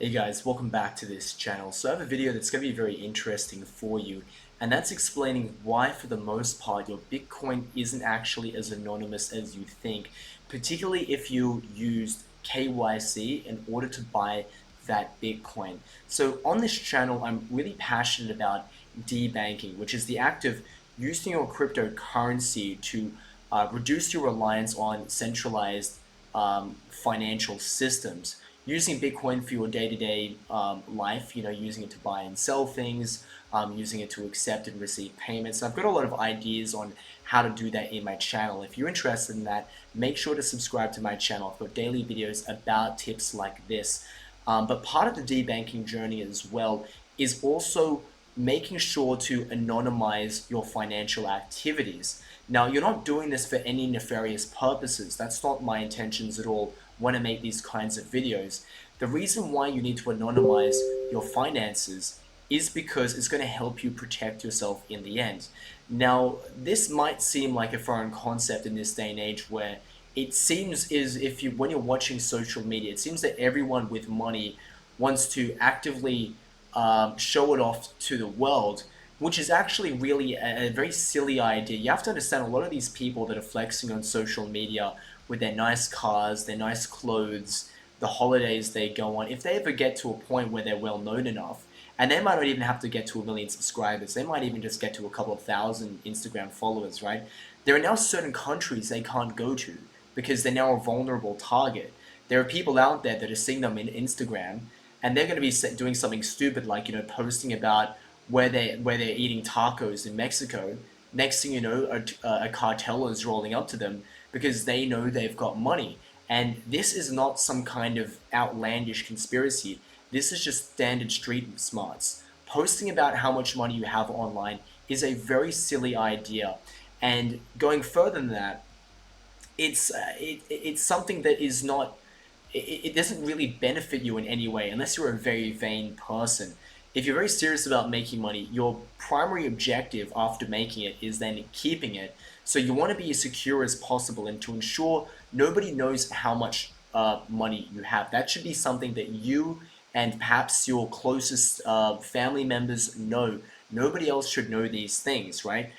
Hey guys, welcome back to this channel. So I have a video that's going to be very interesting for you, and that's explaining why for the most part your Bitcoin isn't actually as anonymous as you think, particularly if you used KYC in order to buy that Bitcoin. So on this channel, I'm really passionate about debanking, which is the act of using your cryptocurrency to reduce your reliance on centralized financial systems. Using Bitcoin for your day-to-day life, using it to buy and sell things, using it to accept and receive payments. I've got a lot of ideas on how to do that in my channel. If you're interested in that, make sure to subscribe to my channel. I've got daily videos about tips like this. But part of the debanking journey as well is also making sure to anonymize your financial activities. Now, you're not doing this for any nefarious purposes. That's not my intentions at all when I make these kinds of videos. The reason why you need to anonymize your finances is because it's going to help you protect yourself in the end. Now, this might seem like a foreign concept in this day and age where it seems as if when you're watching social media, it seems that everyone with money wants to actively show it off to the world, which is actually really a very silly idea. You have to understand a lot of these people that are flexing on social media with their nice cars, their nice clothes, the holidays they go on, if they ever get to a point where they're well known enough, and they might not even have to get to 1 million subscribers, they might even just get to a couple of thousand Instagram followers, right? There are now certain countries they can't go to because they're now a vulnerable target. There are people out there that are seeing them in Instagram, and they're going to be doing something stupid like posting about where they're eating tacos in Mexico. Next thing you know, a cartel is rolling up to them because they know they've got money. And this is not some kind of outlandish conspiracy. This is just standard street smarts. Posting about how much money you have online is a very silly idea. And going further than that, it's something that is not it doesn't really benefit you in any way unless you're a very vain person. If you're very serious about making money, your primary objective after making it is then keeping it. So you want to be as secure as possible and to ensure nobody knows how much money you have. That should be something that you and perhaps your closest family members know. Nobody else should know these things, right?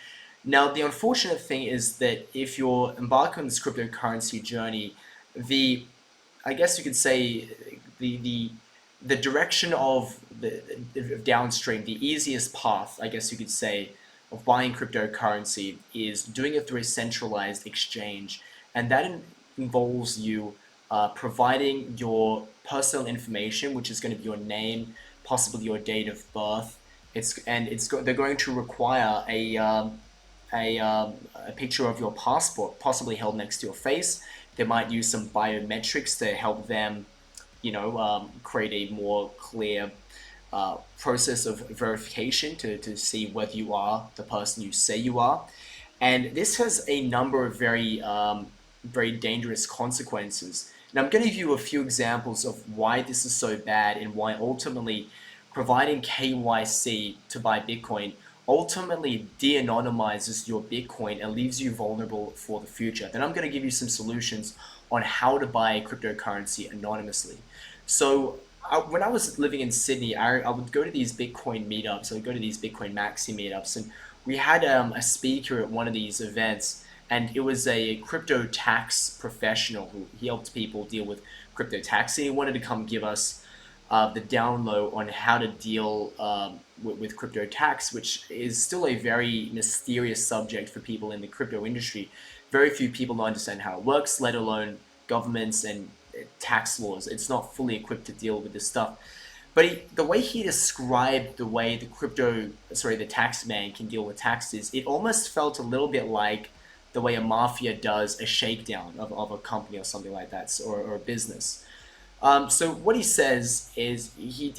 Now, the unfortunate thing is that if you're embarking on this cryptocurrency journey, the I guess you could say the direction of the downstream, the easiest path, I guess you could say, of buying cryptocurrency is doing it through a centralized exchange, and that involves you providing your personal information, which is going to be your name, possibly your date of birth. They're going to require a picture of your passport, possibly held next to your face. They might use some biometrics to help them, create a more clear process of verification to see whether you are the person you say you are. And this has a number of very dangerous consequences. And I'm going to give you a few examples of why this is so bad and why ultimately providing KYC to buy Bitcoin ultimately de-anonymizes your Bitcoin and leaves you vulnerable for the future. Then I'm going to give you some solutions on how to buy cryptocurrency anonymously. So when I was living in Sydney, I would go to these Bitcoin meetups. I would go to these Bitcoin Maxi meetups, and we had a speaker at one of these events, and it was a crypto tax professional who he helped people deal with crypto tax. And he wanted to come give us the down low on how to deal with crypto tax, which is still a very mysterious subject for people in the crypto industry. Very few people understand how it works, let alone governments and tax laws. It's not fully equipped to deal with this stuff. But the way he described the way the tax man can deal with taxes, it almost felt a little bit like the way a mafia does a shakedown of a company or something like that, or a business. So what he says is he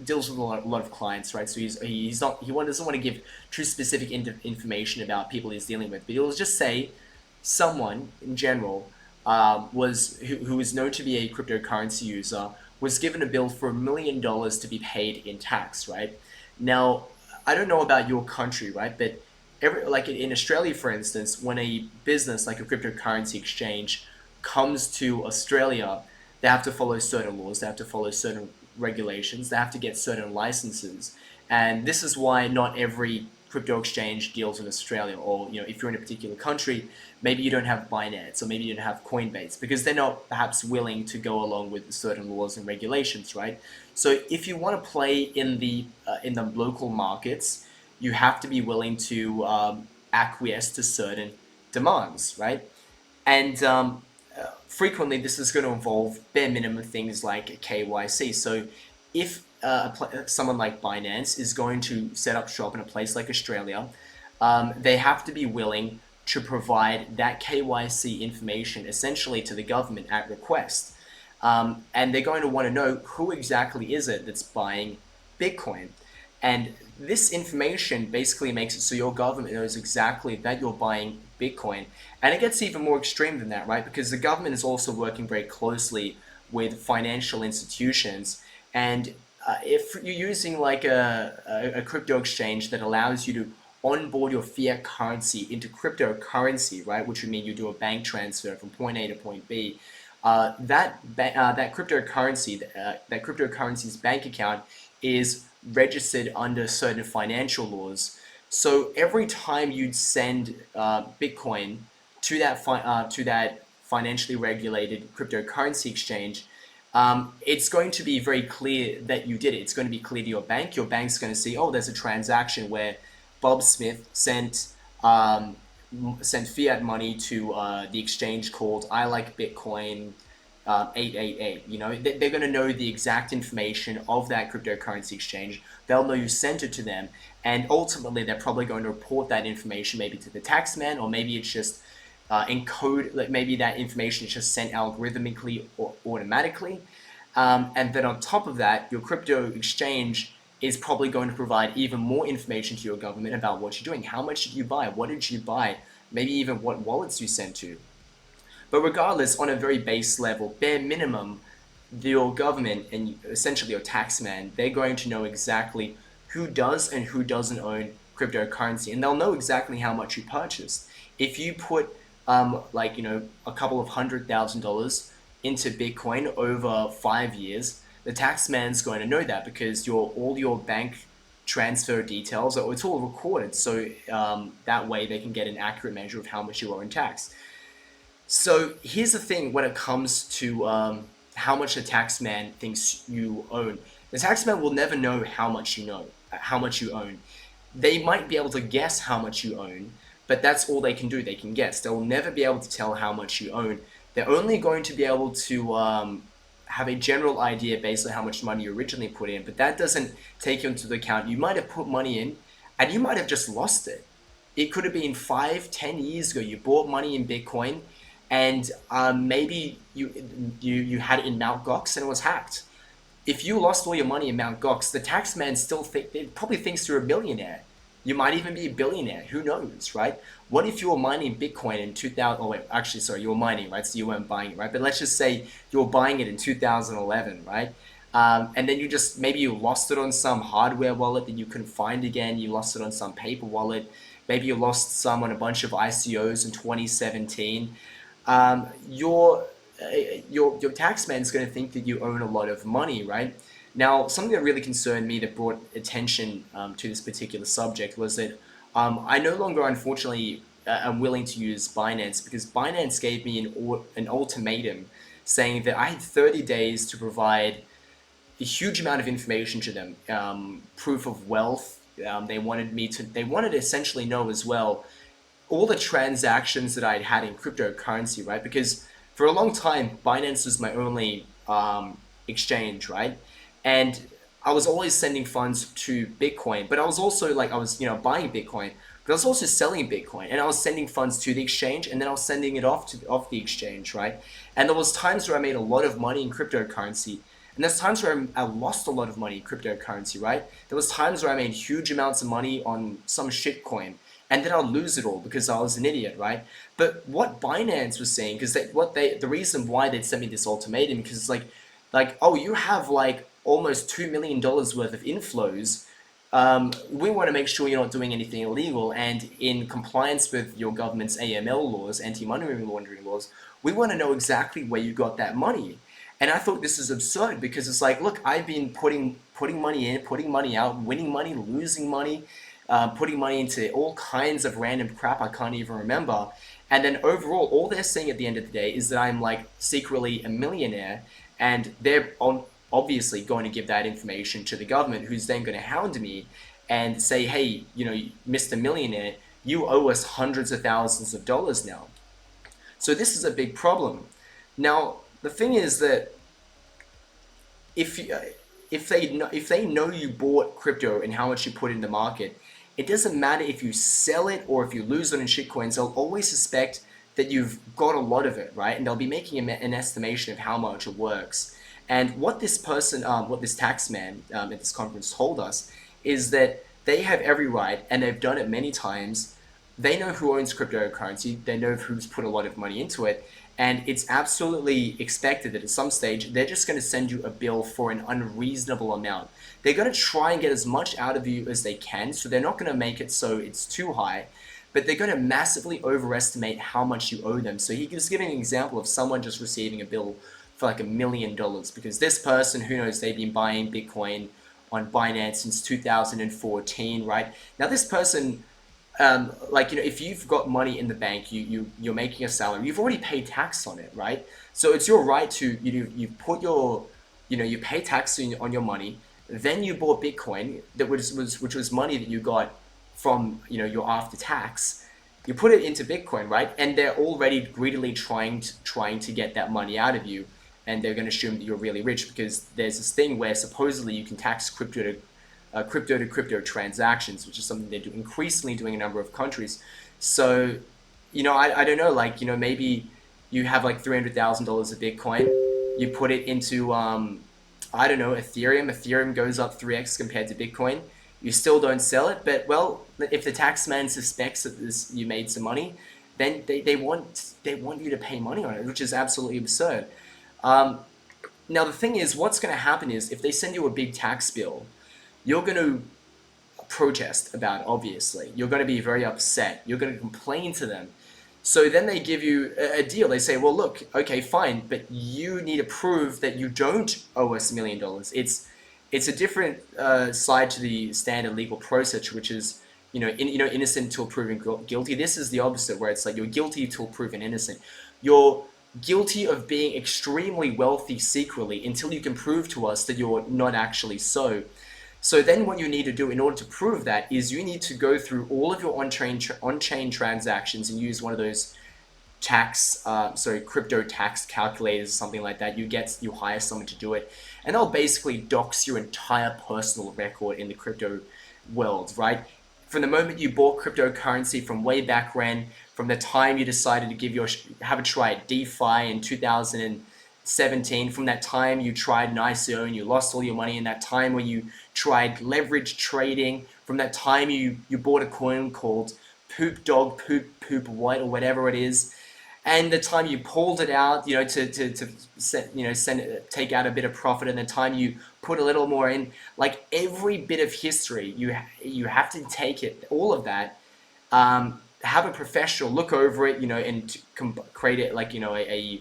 deals with a lot of clients, right? So he doesn't want to give true specific information about people he's dealing with, but he'll just say someone in general who is known to be a cryptocurrency user was given a bill for $1 million to be paid in tax, right? Now, I don't know about your country, right? But like in Australia, for instance, when a business like a cryptocurrency exchange comes to Australia, they have to follow certain laws, they have to follow certain regulations, they have to get certain licenses. And this is why not every crypto exchange deals in Australia, or if you're in a particular country, maybe you don't have Binance or maybe you don't have Coinbase because they're not perhaps willing to go along with certain laws and regulations, right? So if you want to play in the local markets, you have to be willing to acquiesce to certain demands, right? And frequently, this is going to involve bare minimum things like KYC. So, if someone like Binance is going to set up shop in a place like Australia, they have to be willing to provide that KYC information essentially to the government at request. And they're going to want to know who exactly is it that's buying Bitcoin. And this information basically makes it so your government knows exactly that you're buying Bitcoin. And it gets even more extreme than that, right? Because the government is also working very closely with financial institutions. And if you're using like a crypto exchange that allows you to onboard your fiat currency into cryptocurrency, right? Which would mean you do a bank transfer from point A to point B. That cryptocurrency's bank account is registered under certain financial laws. So every time you'd send Bitcoin to that financially regulated cryptocurrency exchange, it's going to be very clear that you did it. It's going to be clear to your bank. Your bank's going to see, oh, there's a transaction where Bob Smith sent fiat money to the exchange called I Like Bitcoin 888. They're going to know the exact information of that cryptocurrency exchange. They'll know you sent it to them, and ultimately they're probably going to report that information maybe to the taxman, or maybe it's just encode. Like maybe that information is just sent algorithmically or automatically. And then on top of that, your crypto exchange is probably going to provide even more information to your government about what you're doing. How much did you buy? What did you buy? Maybe even what wallets you sent to. But regardless, on a very base level, bare minimum, your government and essentially your taxman, they're going to know exactly who does and who doesn't own cryptocurrency, and they'll know exactly how much you purchased. If you put a couple of $100,000 into Bitcoin over 5 years, the taxman's going to know that because all your bank transfer details, it's all recorded. So that way they can get an accurate measure of how much you owe in tax. So here's the thing when it comes to how much the taxman thinks you own. The taxman will never know how much you own. They might be able to guess how much you own, but that's all they can do. They can guess. They will never be able to tell how much you own. They're only going to be able to have a general idea based on how much money you originally put in, but that doesn't take into account. You might have put money in and you might have just lost it. It could have been 5-10 years ago. You bought money in Bitcoin, and maybe you had it in Mt. Gox and it was hacked. If you lost all your money in Mt. Gox, the taxman probably thinks you're a millionaire. You might even be a billionaire. Who knows, right? What if you were mining Bitcoin in 2000? Oh wait, actually, sorry, you were mining, right? So you weren't buying it, right? But let's just say you were buying it in 2011, right? And then maybe you lost it on some hardware wallet that you couldn't find again. You lost it on some paper wallet. Maybe you lost some on a bunch of ICOs in 2017. Your taxman is going to think that you own a lot of money, right? Now, something that really concerned me that brought attention to this particular subject was that I no longer, unfortunately, am willing to use Binance because Binance gave me an ultimatum saying that I had 30 days to provide a huge amount of information to them, proof of wealth. They wanted to essentially know as well all the transactions that I'd had in cryptocurrency, right? Because for a long time, Binance was my only exchange, right? And I was always sending funds to Bitcoin, but I was also buying Bitcoin, but I was also selling Bitcoin, and I was sending funds to the exchange, and then I was sending it off the exchange, right? And there was times where I made a lot of money in cryptocurrency, and there's times where I lost a lot of money in cryptocurrency, right? There was times where I made huge amounts of money on some shitcoin, and then I'll lose it all because I was an idiot, right? But what Binance was saying, because the reason why they'd sent me this ultimatum, because it's oh, you have almost $2 million worth of inflows. We want to make sure you're not doing anything illegal, and in compliance with your government's AML laws, anti-money laundering laws, we want to know exactly where you got that money. And I thought this is absurd because it's like, look, I've been putting money in, putting money out, winning money, losing money, putting money into all kinds of random crap I can't even remember. And then overall, all they're saying at the end of the day is that I'm like secretly a millionaire, and they're obviously going to give that information to the government, who's then going to hound me and say, hey, Mr. Millionaire, you owe us hundreds of thousands of dollars now. So this is a big problem. Now, the thing is that if you, if they know you bought crypto and how much you put in the market, it doesn't matter if you sell it or if you lose it in shitcoins. They'll always suspect that you've got a lot of it, right? And they'll be making an estimation of how much it works. And what this person, what this tax man at this conference told us is that they have every right, and they've done it many times. They know who owns cryptocurrency. They know who's put a lot of money into it. And it's absolutely expected that at some stage, they're just going to send you a bill for an unreasonable amount. They're going to try and get as much out of you as they can, so they're not going to make it so it's too high, but they're going to massively overestimate how much you owe them. So he was giving an example of someone just receiving a bill for like $1 million, because this person, who knows, they've been buying Bitcoin on Binance since 2014, right? Now this person, if you've got money in the bank, you're making a salary, you've already paid tax on it, right? So it's your right to, you put your, you pay tax on your money, then you bought Bitcoin which was money that you got from, your after tax. You put it into Bitcoin, right? And they're already greedily trying to get that money out of you, and they're going to assume that you're really rich, because there's this thing where supposedly you can tax crypto to crypto transactions, which is something they're increasingly doing in a number of countries. So, I don't know, maybe you have like $300,000 of Bitcoin, you put it into, I don't know, Ethereum. Ethereum goes up 3x compared to Bitcoin. You still don't sell it, but well, if the tax man suspects that you made some money, then they want you to pay money on it, which is absolutely absurd. Um, Now the thing is, what's going to happen is if they send you a big tax bill, you're going to protest about it, obviously. You're going to be very upset. You're going to complain to them. So then they give you a deal. They say, well, look, okay, fine, but you need to prove that you don't owe us $1 million. It's a different side to the standard legal process, which is, innocent until proven guilty. This is the opposite, where it's like you're guilty until proven innocent. You're guilty of being extremely wealthy secretly until you can prove to us that you're not actually so. So then what you need to do in order to prove that is you need to go through all of your on-chain transactions and use one of those crypto tax calculators or something like that. You hire someone to do it, and they'll basically dox your entire personal record in the crypto world, right? From the moment you bought cryptocurrency, from way back when, from the time you decided to have a try at DeFi in 2017, from that time you tried an ICO and you lost all your money, in that time when you tried leverage trading, from that time you bought a coin called Poop Dog, Poop White, or whatever it is, and the time you pulled it out, take out a bit of profit, and the time you put a little more in, like every bit of history, you have to take it, all of that, have a professional look over it, and create it like, a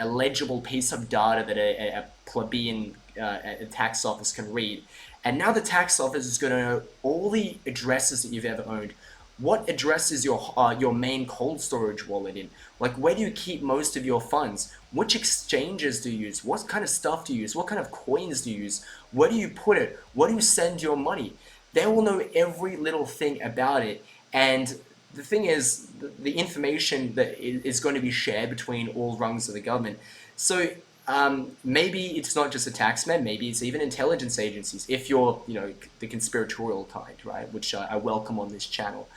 legible piece of data that a plebeian at a tax office can read. And now the tax office is going to know all the addresses that you've ever owned. What address is your main cold storage wallet in? Like, where do you keep most of your funds? Which exchanges do you use? What kind of stuff do you use? What kind of coins do you use? Where do you put it? Where do you send your money? They will know every little thing about it. And the thing is, the information that is going to be shared between all rungs of the government. So maybe it's not just a taxman, maybe it's even intelligence agencies, if you're, the conspiratorial kind, right, which I welcome on this channel.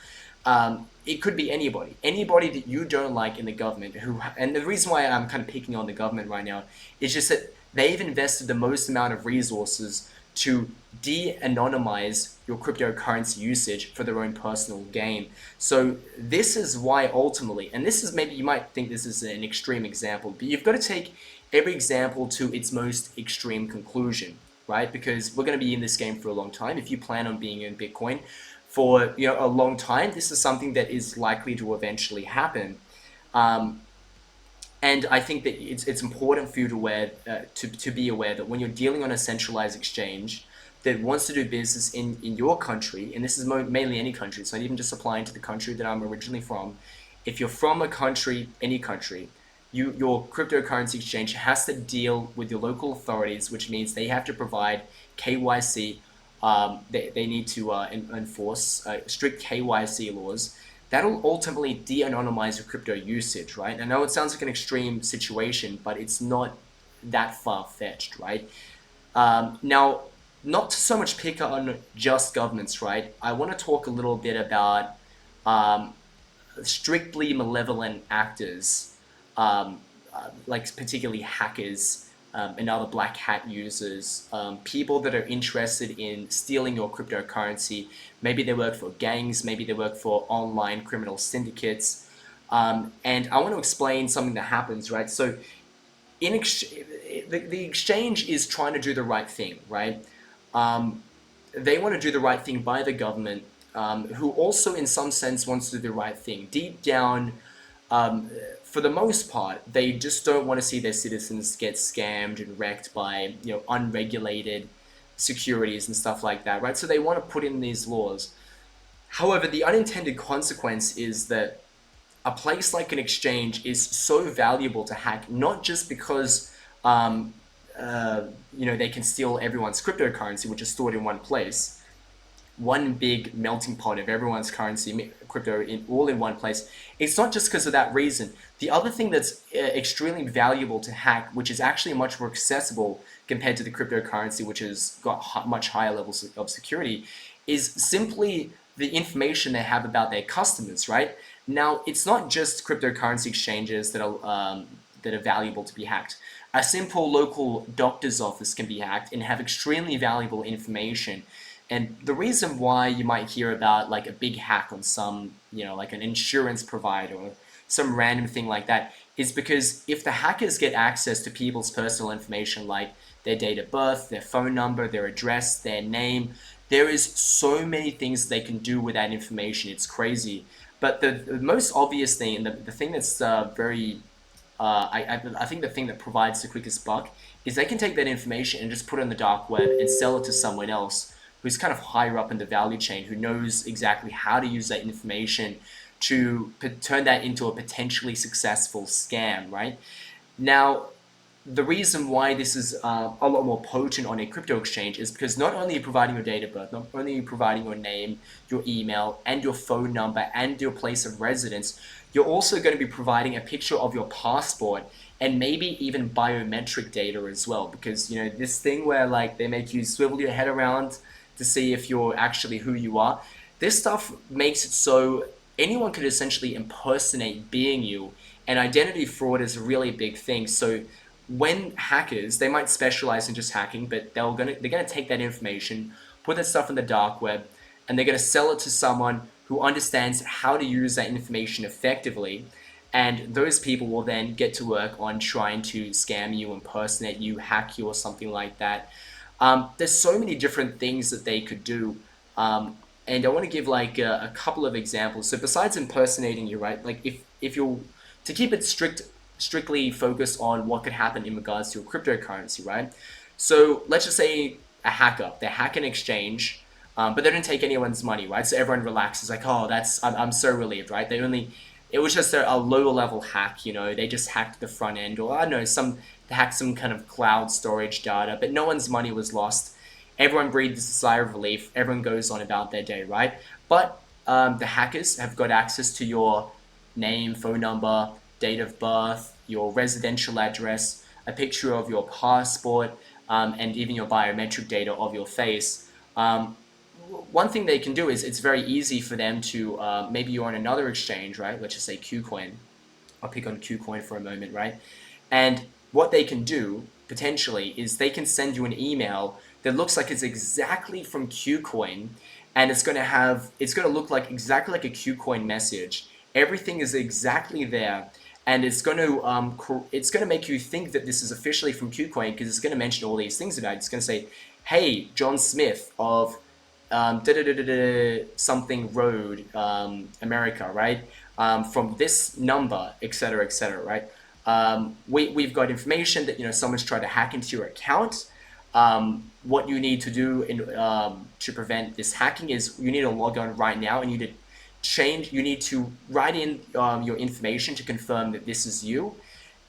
It could be anybody that you don't like in the government, and the reason why I'm kind of picking on the government right now is just that they've invested the most amount of resources to de-anonymize your cryptocurrency usage for their own personal gain. So this is why ultimately, and this is, maybe you might think this is an extreme example, but you've got to take every example to its most extreme conclusion, right? Because we're going to be in this game for a long time. If you plan on being in Bitcoin for a long time, this is something that is likely to eventually happen. And I think that it's important for you to be aware that when you're dealing on a centralized exchange that wants to do business in your country, and this is mainly any country, it's not even just applying to the country that I'm originally from. If you're from a country, any country, your cryptocurrency exchange has to deal with your local authorities, which means they have to provide KYC. They need to enforce strict KYC laws. That'll ultimately de-anonymize your crypto usage, right? I know it sounds like an extreme situation, but it's not that far-fetched, right? Now, not to so much pick on just governments, right? I want to talk a little bit about um, strictly malevolent actors, like particularly hackers and other black hat users, people that are interested in stealing your cryptocurrency. Maybe they work for gangs, maybe they work for online criminal syndicates. And I want to explain something that happens, right? So in the exchange is trying to do the right thing, right? Um, they want to do the right thing by the government, who also, in some sense, wants to do the right thing. Deep down, um, for the most part, they just don't want to see their citizens get scammed and wrecked by unregulated securities and stuff like that, right? So they want to put in these laws. However, the unintended consequence is that a place like an exchange is so valuable to hack, not just because um, they can steal everyone's cryptocurrency, which is stored in one place, one big melting pot of everyone's currency, crypto, all in one place. It's not just because of that reason. The other thing that's extremely valuable to hack, which is actually much more accessible compared to the cryptocurrency, which has got much higher levels of security, is simply the information they have about their customers, right? Now, it's not just cryptocurrency exchanges that are valuable to be hacked. A simple local doctor's office can be hacked and have extremely valuable information. And the reason why you might hear about like a big hack on some, like an insurance provider or some random thing like that is because if the hackers get access to people's personal information like their date of birth, their phone number, their address, their name, there is so many things they can do with that information. It's crazy. But the most obvious thing, and the thing that's I think the thing that provides the quickest buck is they can take that information and just put it on the dark web and sell it to someone else who's kind of higher up in the value chain, who knows exactly how to use that information to turn that into a potentially successful scam, right? Now, the reason why this is a lot more potent on a crypto exchange is because not only are you providing your date of birth, not only are you providing your name, your email, and your phone number, and your place of residence, you're also going to be providing a picture of your passport and maybe even biometric data as well. Because, this thing where like they make you swivel your head around to see if you're actually who you are, this stuff makes it so anyone could essentially impersonate being you, and identity fraud is a really big thing. So when hackers, they might specialize in just hacking, but they're gonna take that information, put that stuff in the dark web, and they're gonna sell it to someone who understands how to use that information effectively. And those people will then get to work on trying to scam you, impersonate you, hack you, or something like that. There's so many different things that they could do. And I want to give like a couple of examples. So besides impersonating you, right? Like if you're to keep it strictly focused on what could happen in regards to a cryptocurrency, right? So let's just say a hacker, they hack an exchange, but they don't take anyone's money, right? So everyone relaxes, like, oh, I'm so relieved, right? It was just a lower level hack, they just hacked the front end, or I don't know, they hacked some kind of cloud storage data, but no one's money was lost. Everyone breathes a sigh of relief. Everyone goes on about their day, right? But the hackers have got access to your name, phone number, date of birth, your residential address, a picture of your passport, and even your biometric data of your face. One thing they can do is it's very easy for them to, maybe you're on another exchange, right? Let's just say KuCoin. I'll pick on KuCoin for a moment, right? And what they can do potentially is they can send you an email that looks like it's exactly from KuCoin, and it's going to look like exactly like a KuCoin message. Everything is exactly there, and it's going to make you think that this is officially from KuCoin because it's going to mention all these things about it. It's going to say, "Hey, John Smith of something road, America, right? From this number, etc., etc., right? we've got information that someone's tried to hack into your account. What you need to do to prevent this hacking is you need to log on right now, and you need to write in your information to confirm that this is you,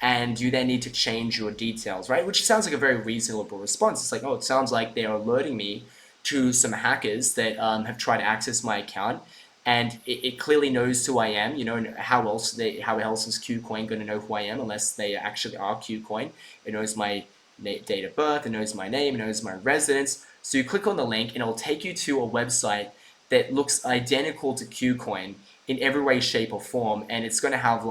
and you then need to change your details, right? Which sounds like a very reasonable response. It's like, oh, it sounds like they're alerting me to some hackers that have tried to access my account, and it clearly knows who I am. And how else is KuCoin going to know who I am unless they actually are KuCoin? It knows my date of birth, it knows my name, it knows my residence. So you click on the link, and it'll take you to a website that looks identical to KuCoin in every way, shape, or form, and it's going to have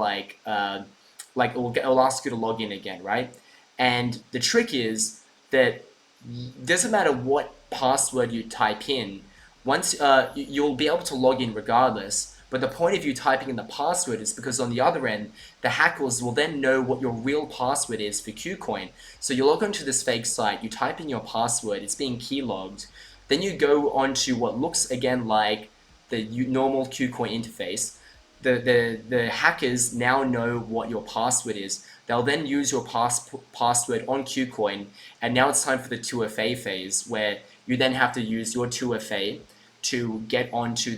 it'll ask you to log in again, right? And the trick is that it doesn't matter what password you type in, once you'll be able to log in regardless. But the point of you typing in the password is because on the other end, the hackers will then know what your real password is for KuCoin. So you log onto this fake site, you type in your password, it's being keylogged. Then you go onto what looks again like the normal KuCoin interface. The hackers now know what your password is. They'll then use your password on KuCoin, and now it's time for the 2FA phase, where you then have to use your 2FA to get onto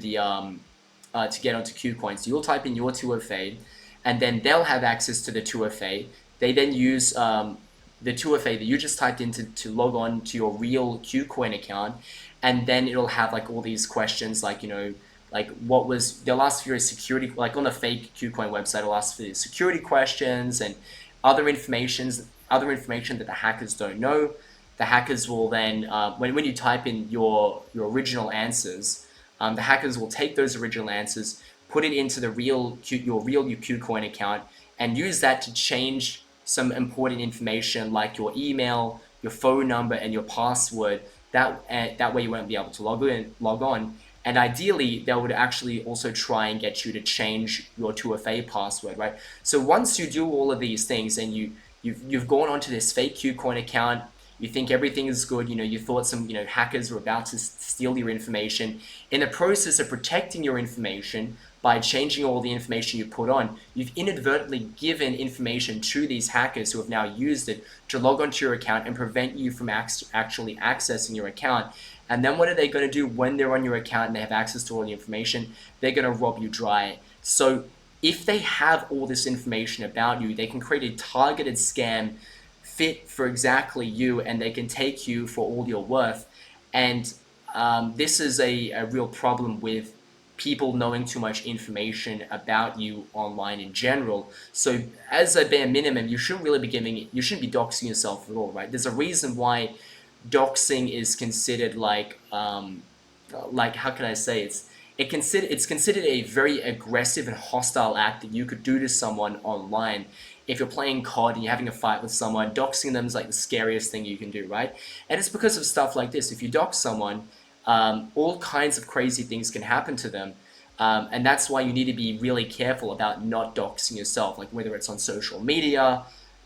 KuCoin. So you'll type in your 2FA, and then they'll have access to the 2FA. They then use the 2FA that you just typed in to log on to your real KuCoin account, and then it'll have like all these questions like they'll ask for your security, like on the fake KuCoin website, it'll ask for the security questions and other information that the hackers don't know. The hackers will then, when you type in your original answers, the hackers will take those original answers, put it into your real KuCoin account, and use that to change some important information like your email, your phone number, and your password. That way you won't be able to log on. And ideally, they would actually also try and get you to change your 2FA password, right? So once you do all of these things and you've gone onto this fake KuCoin account, you think everything is good, you thought some hackers were about to steal your information. In the process of protecting your information by changing all the information you put on, you've inadvertently given information to these hackers who have now used it to log onto your account and prevent you from actually accessing your account. And then what are they going to do when they're on your account and they have access to all the information? They're going to rob you dry. So if they have all this information about you, they can create a targeted scam fit for exactly you, and they can take you for all your worth. And this is a real problem with people knowing too much information about you online in general. So as a bare minimum, you shouldn't be doxing yourself at all, right? There's a reason why doxing is considered like how can I say, it's considered a very aggressive and hostile act that you could do to someone online. If you're playing COD and you're having a fight with someone, doxing them is like the scariest thing you can do, right? And it's because of stuff like this. If you dox someone, all kinds of crazy things can happen to them. And that's why you need to be really careful about not doxing yourself, like whether it's on social media,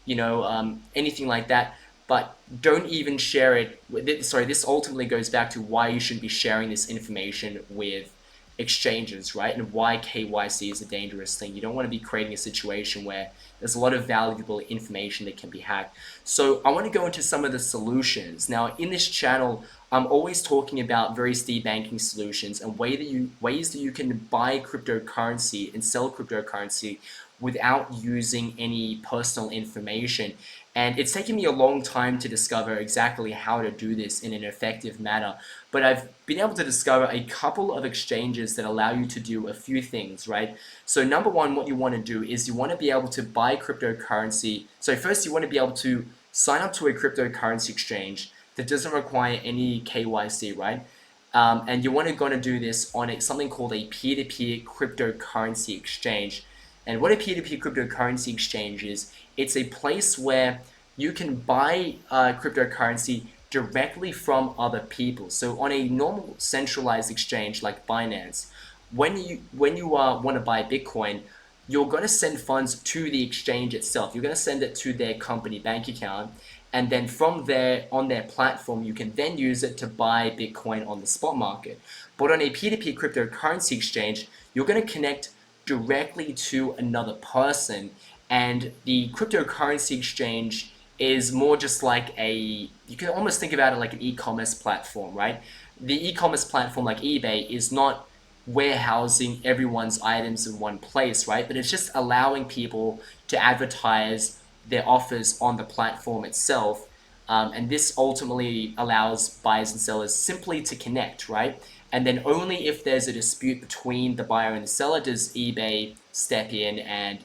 anything like that. But don't even share it. This ultimately goes back to why you shouldn't be sharing this information with exchanges, right? And why KYC is a dangerous thing. You don't want to be creating a situation where there's a lot of valuable information that can be hacked. So I want to go into some of the solutions. Now, in this channel, I'm always talking about various debanking solutions and ways that you can buy cryptocurrency and sell cryptocurrency without using any personal information. And it's taken me a long time to discover exactly how to do this in an effective manner. But I've been able to discover a couple of exchanges that allow you to do a few things, right? So number one, what you want to do is you want to be able to buy cryptocurrency. So first you want to be able to sign up to a cryptocurrency exchange that doesn't require any KYC, right? And you want to go to do this on something called a peer-to-peer cryptocurrency exchange. And what a peer-to-peer cryptocurrency exchange is, it's a place where you can buy cryptocurrency directly from other people. So on a normal centralized exchange like Binance, when you want to buy Bitcoin, you're going to send funds to the exchange itself. You're going to send it to their company bank account, and then from there, on their platform, you can then use it to buy Bitcoin on the spot market. But on a peer-to-peer cryptocurrency exchange, you're going to connect directly to another person, And the cryptocurrency exchange is more just like you can almost think about it like an e-commerce platform, right? The e-commerce platform like eBay is not warehousing everyone's items in one place, right? But it's just allowing people to advertise their offers on the platform itself. And this ultimately allows buyers and sellers simply to connect, right? And then only if there's a dispute between the buyer and the seller does eBay step in and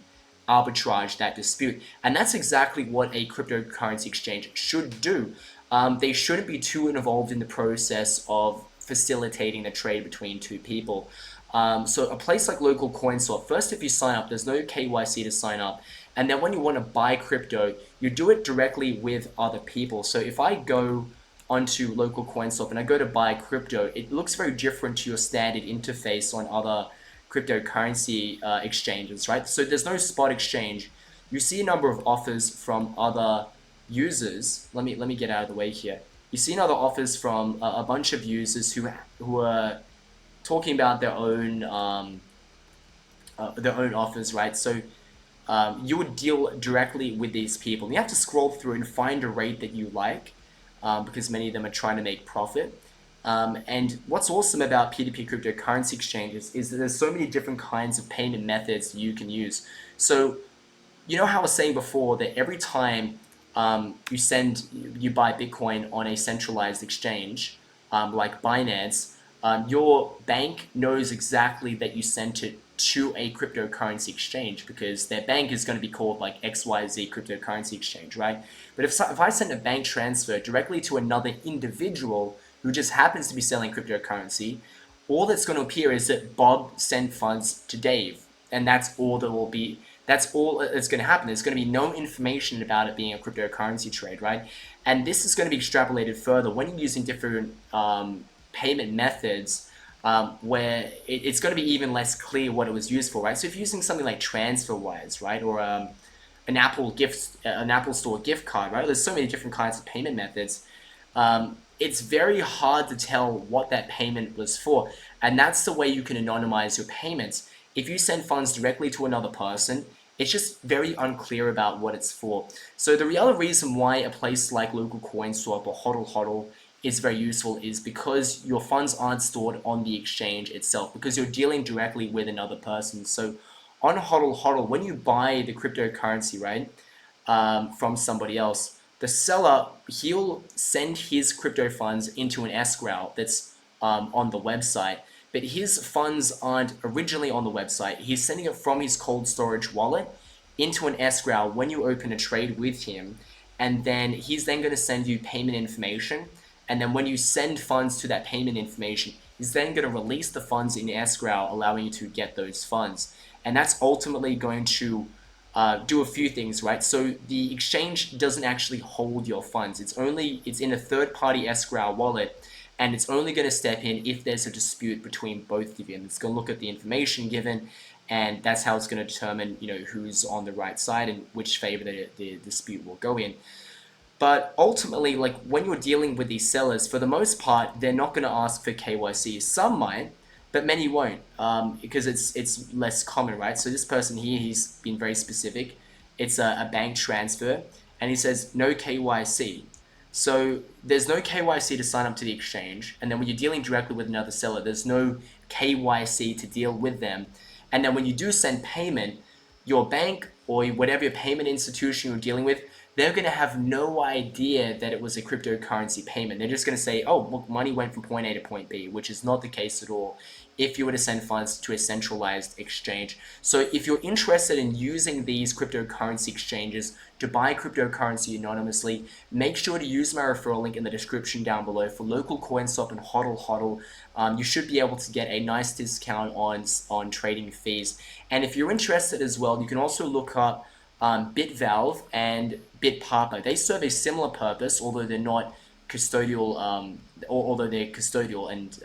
arbitrage that dispute. And that's exactly what a cryptocurrency exchange should do. They shouldn't be too involved in the process of facilitating the trade between two people. So a place like local CoinSwap, first if you sign up, there's no KYC to sign up. And then when you want to buy crypto, you do it directly with other people. So if I go onto local CoinSwap and I go to buy crypto, it looks very different to your standard interface on other cryptocurrency exchanges, right? So there's no spot exchange. You see a number of offers from other users. Let me get out of the way here. You see another offers from a bunch of users who are talking about their own offers, right? So you would deal directly with these people. You have to scroll through and find a rate that you like, because many of them are trying to make profit. And what's awesome about P2P cryptocurrency exchanges is that there's so many different kinds of payment methods you can use. So you know how I was saying before that every time you buy Bitcoin on a centralized exchange, like Binance, your bank knows exactly that you sent it to a cryptocurrency exchange because their bank is going to be called like XYZ cryptocurrency exchange, right? But if I send a bank transfer directly to another individual who just happens to be selling cryptocurrency, all that's going to appear is that Bob sent funds to Dave, and that's all that will be. That's all that's going to happen. There's going to be no information about it being a cryptocurrency trade, right? And this is going to be extrapolated further when you're using different payment methods, where it's going to be even less clear what it was used for, right? So if you're using something like TransferWise, right, or an Apple Store gift card, right? There's so many different kinds of payment methods. It's very hard to tell what that payment was for, and that's the way you can anonymize your payments. If you send funds directly to another person, it's just very unclear about what it's for. So the other reason why a place like local CoinSwap or HODL HODL is very useful is because your funds aren't stored on the exchange itself, because you're dealing directly with another person. So on HODL HODL, when you buy the cryptocurrency, right, from somebody else, the seller, he'll send his crypto funds into an escrow that's on the website, but his funds aren't originally on the website. He's sending it from his cold storage wallet into an escrow when you open a trade with him, and then he's then going to send you payment information, and then when you send funds to that payment information, he's then going to release the funds in escrow, allowing you to get those funds. And that's ultimately going to do a few things, right? So the exchange doesn't actually hold your funds. It's in a third-party escrow wallet, and it's only going to step in if there's a dispute between both of you. And it's going to look at the information given, and that's how it's going to determine, who's on the right side and which favor the dispute will go in. But ultimately, like when you're dealing with these sellers, for the most part, they're not going to ask for KYC. Some might, but many won't, because it's less common, right? So this person here, he's been very specific. It's a bank transfer, and he says no KYC. So there's no KYC to sign up to the exchange, and then when you're dealing directly with another seller, there's no KYC to deal with them. And then when you do send payment, your bank or whatever your payment institution you're dealing with, they're going to have no idea that it was a cryptocurrency payment. They're just going to say, oh, look, money went from point A to point B, which is not the case at all if you were to send funds to a centralized exchange. So if you're interested in using these cryptocurrency exchanges to buy cryptocurrency anonymously, make sure to use my referral link in the description down below for local CoinSwap and HODL HODL. You should be able to get a nice discount on trading fees. And if you're interested as well, you can also look up BitValve and BitPapa. They serve a similar purpose, although they're not custodial. Although they're custodial, and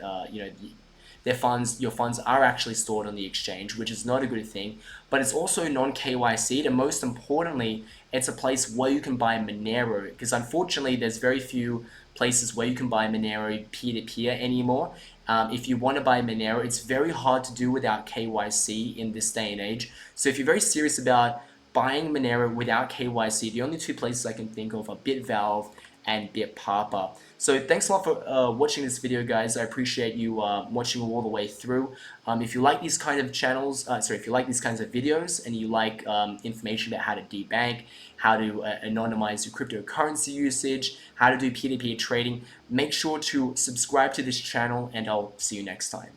your funds are actually stored on the exchange, which is not a good thing. But it's also non-KYC, and most importantly, it's a place where you can buy Monero. Because unfortunately, there's very few places where you can buy Monero peer-to-peer anymore. If you want to buy Monero, it's very hard to do without KYC in this day and age. So if you're very serious about buying Monero without KYC, the only two places I can think of are BitValve and BitPapa. So thanks a lot for watching this video, guys. I appreciate you watching all the way through. If you like these kind of channels, if you like these kinds of videos and you like information about how to debank, how to anonymize your cryptocurrency usage, how to do peer-to-peer trading, make sure to subscribe to this channel, and I'll see you next time.